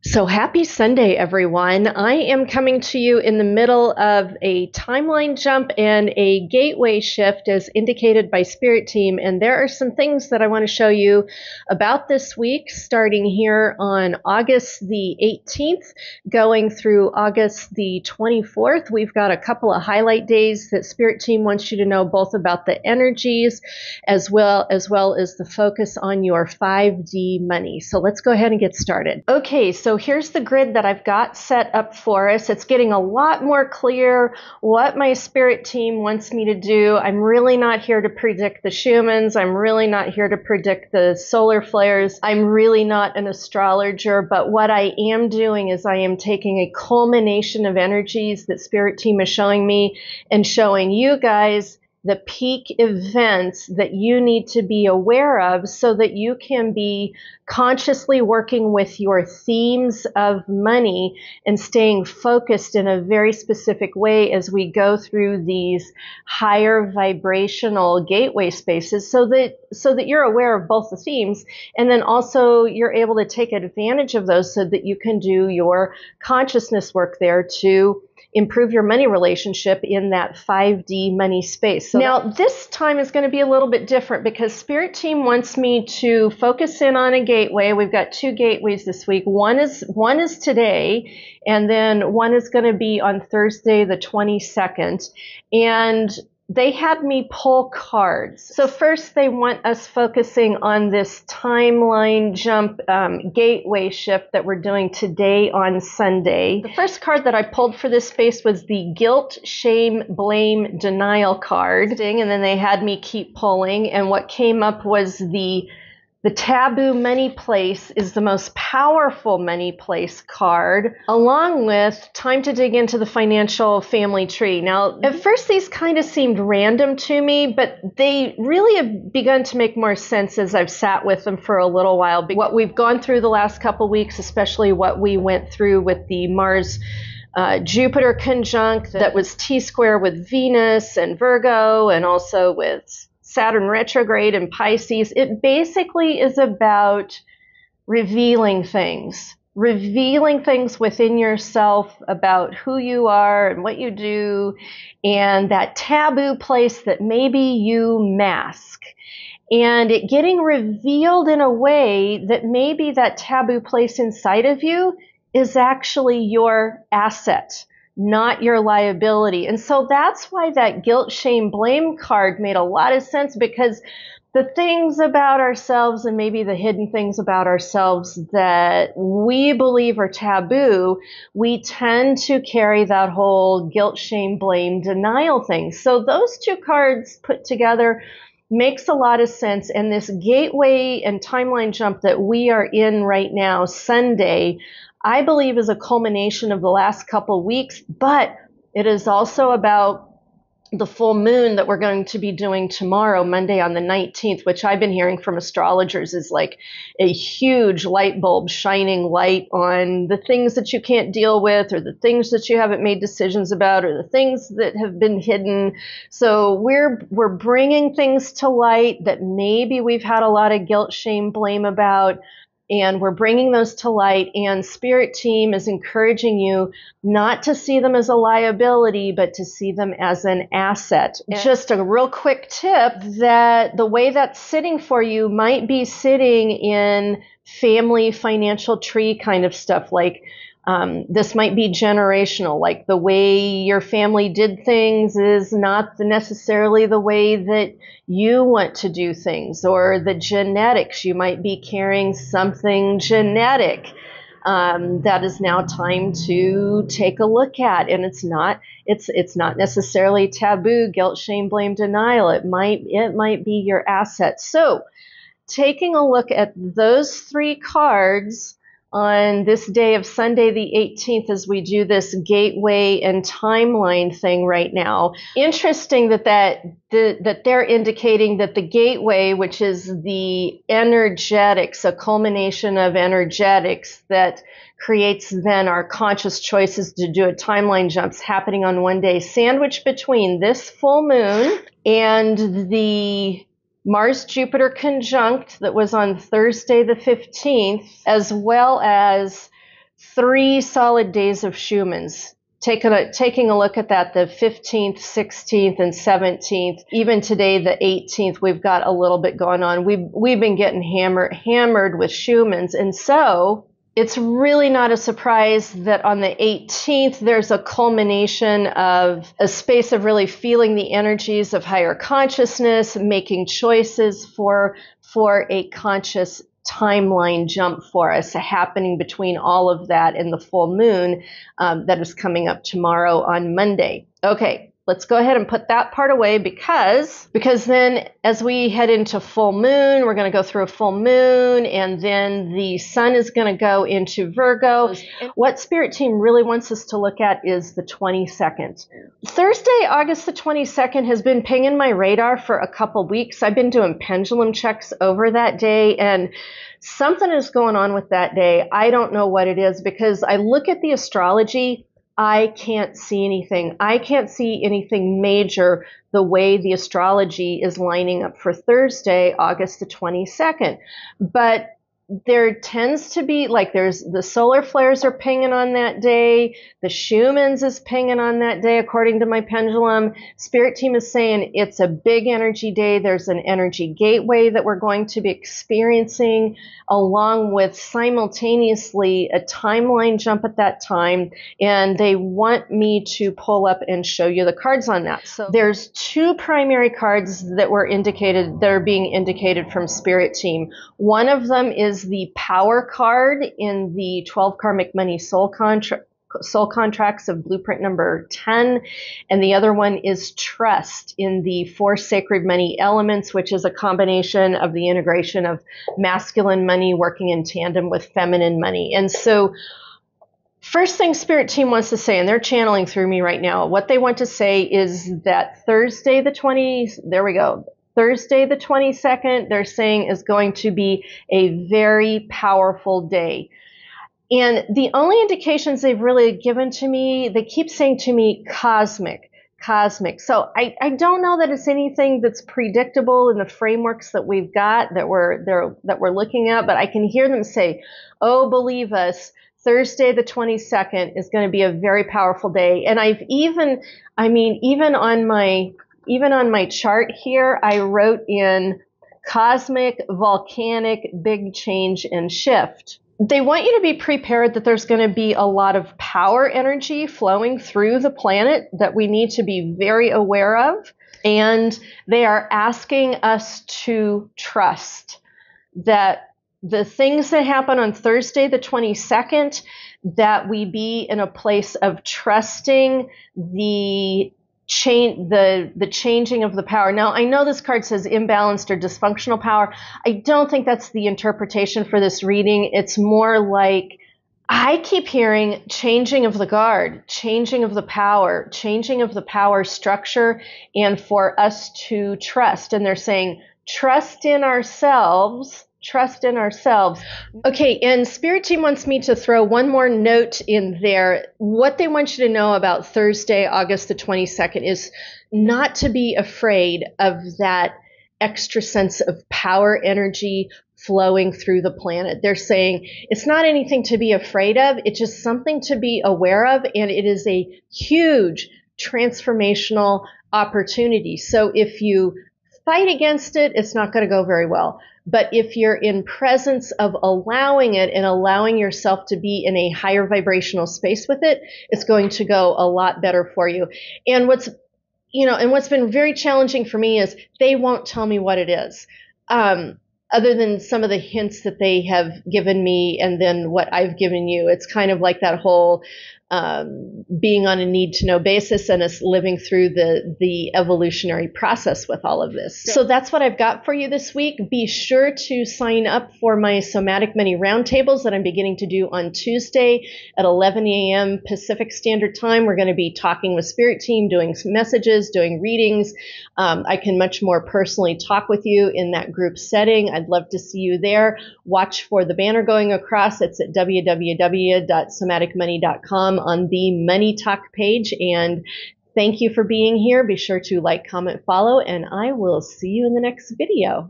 So happy Sunday, everyone. I am coming to you in the middle of a timeline jump and a gateway shift as indicated by Spirit Team. And there are some things that I want to show you about this week, starting here on August the 18th, going through August the 24th. We've got a couple of highlight days that Spirit Team wants you to know both about the energies as well as the focus on your 5D money. So let's go ahead and get started. Okay, so here's the grid that I've got set up for us. It's getting a lot more clear what my Spirit Team wants me to do. I'm really not here to predict the Schumans. I'm really not here to predict the solar flares. I'm really not an astrologer, but what I am doing is I am taking a culmination of energies that Spirit Team is showing me and showing you guys the peak events that you need to be aware of so that you can be consciously working with your themes of money and staying focused in a very specific way as we go through these higher vibrational gateway spaces so that you're aware of both the themes, and then also you're able to take advantage of those so that you can do your consciousness work there to improve your money relationship in that 5D money space. So now this time is going to be a little bit different because Spirit Team wants me to focus in on a gateway. We've got two gateways this week. One is today, and then one is going to be on Thursday the 22nd. And they had me pull cards. So first they want us focusing on this timeline jump gateway shift that we're doing today on Sunday. The first card that I pulled for this space was the guilt, shame, blame, denial card. And then they had me keep pulling, and what came up was the taboo money place is the most powerful money place card, along with time to dig into the financial family tree. Now, at first these kind of seemed random to me, but they really have begun to make more sense as I've sat with them for a little while. What we've gone through the last couple weeks, especially what we went through with the Mars Jupiter conjunct that was T-square with Venus and Virgo, and also with Saturn retrograde and Pisces. It basically is about revealing things within yourself about who you are and what you do, and that taboo place that maybe you mask, and it getting revealed in a way that maybe that taboo place inside of you is actually your asset, not your liability. And so that's why that guilt, shame, blame card made a lot of sense, because the things about ourselves and maybe the hidden things about ourselves that we believe are taboo, we tend to carry that whole guilt, shame, blame, denial thing. So those two cards put together makes a lot of sense. And this gateway and timeline jump that we are in right now, Sunday, I believe is a culmination of the last couple weeks, but it is also about the full moon that we're going to be doing tomorrow, Monday on the 19th, which I've been hearing from astrologers is like a huge light bulb shining light on the things that you can't deal with, or the things that you haven't made decisions about, or the things that have been hidden. So we're bringing things to light that maybe we've had a lot of guilt, shame, blame about, and we're bringing those to light, and Spirit Team is encouraging you not to see them as a liability, but to see them as an asset. Just a real quick tip that the way that's sitting for you might be sitting in family financial tree kind of stuff, like this might be generational, like the way your family did things is not necessarily the way that you want to do things, or the genetics. You might be carrying something genetic that is now time to take a look at, and it's not necessarily taboo, guilt, shame, blame, denial. It might be your asset. So taking a look at those three cards on this day of Sunday the 18th as we do this gateway and timeline thing right now. Interesting that they're indicating that the gateway, which is the energetics, a culmination of energetics that creates then our conscious choices to do a timeline jumps happening on one day, sandwiched between this full moon and the Mars-Jupiter conjunct that was on Thursday the 15th, as well as 3 solid days of Schumann's. Taking a look at that, the 15th, 16th, and 17th, even today, the 18th, we've got a little bit going on. We've been getting hammered with Schumann's. And so it's really not a surprise that on the 18th, there's a culmination of a space of really feeling the energies of higher consciousness, making choices for a conscious timeline jump for us happening between all of that and the full moon that is coming up tomorrow on Monday. Okay, let's go ahead and put that part away because then as we head into full moon, we're going to go through a full moon, and then the sun is going to go into Virgo. What Spirit Team really wants us to look at is the 22nd. Thursday, August the 22nd has been pinging my radar for a couple weeks. I've been doing pendulum checks over that day, and something is going on with that day. I don't know what it is, because I look at the astrology, I can't see anything. I can't see anything major the way the astrology is lining up for Thursday, August the 22nd. But there tends to be, like, there's the solar flares are pinging on that day. The Schumann's is pinging on that day, according to my pendulum. Spirit Team is saying it's a big energy day. There's an energy gateway that we're going to be experiencing, along with simultaneously a timeline jump at that time. And they want me to pull up and show you the cards on that. So there's 2 primary cards that are being indicated from Spirit Team. One of them is the power card in the 12 karmic money soul contracts of blueprint number 10, and the other one is trust in the 4 sacred money elements, which is a combination of the integration of masculine money working in tandem with feminine money. And so first thing Spirit Team wants to say, and they're channeling through me right now, what they want to say is that Thursday the 22nd, they're saying, is going to be a very powerful day. And the only indications they've really given to me, they keep saying to me, cosmic. So I don't know that it's anything that's predictable in the frameworks that we've got that we're looking at, but I can hear them say, oh, believe us, Thursday the 22nd is going to be a very powerful day. And even on my chart here, I wrote in cosmic, volcanic, big change and shift. They want you to be prepared that there's going to be a lot of power energy flowing through the planet that we need to be very aware of. And they are asking us to trust that the things that happen on Thursday the 22nd, that we be in a place of trusting the changing of the power. Now, I know this card says imbalanced or dysfunctional power. I don't think that's the interpretation for this reading. It's more like, I keep hearing changing of the guard, changing of the power structure, and for us to trust. And they're saying, trust in ourselves. Okay, and Spirit Team wants me to throw one more note in there. What they want you to know about Thursday, August the 22nd, is not to be afraid of that extra sense of power energy flowing through the planet. They're saying it's not anything to be afraid of. It's just something to be aware of, and it is a huge transformational opportunity. So if you fight against it, it's not going to go very well. But if you're in presence of allowing it and allowing yourself to be in a higher vibrational space with it, it's going to go a lot better for you. And what's been very challenging for me is they won't tell me what it is. Other than some of the hints that they have given me and then what I've given you. It's kind of like that whole being on a need-to-know basis and us living through the evolutionary process with all of this. So that's what I've got for you this week. Be sure to sign up for my Somatic Money Roundtables that I'm beginning to do on Tuesday at 11 a.m. Pacific Standard Time. We're going to be talking with Spirit Team, doing some messages, doing readings. I can much more personally talk with you in that group setting. I'd love to see you there. Watch for the banner going across. It's at www.somaticmoney.com on the Money Talk page. And thank you for being here. Be sure to like, comment, follow, and I will see you in the next video.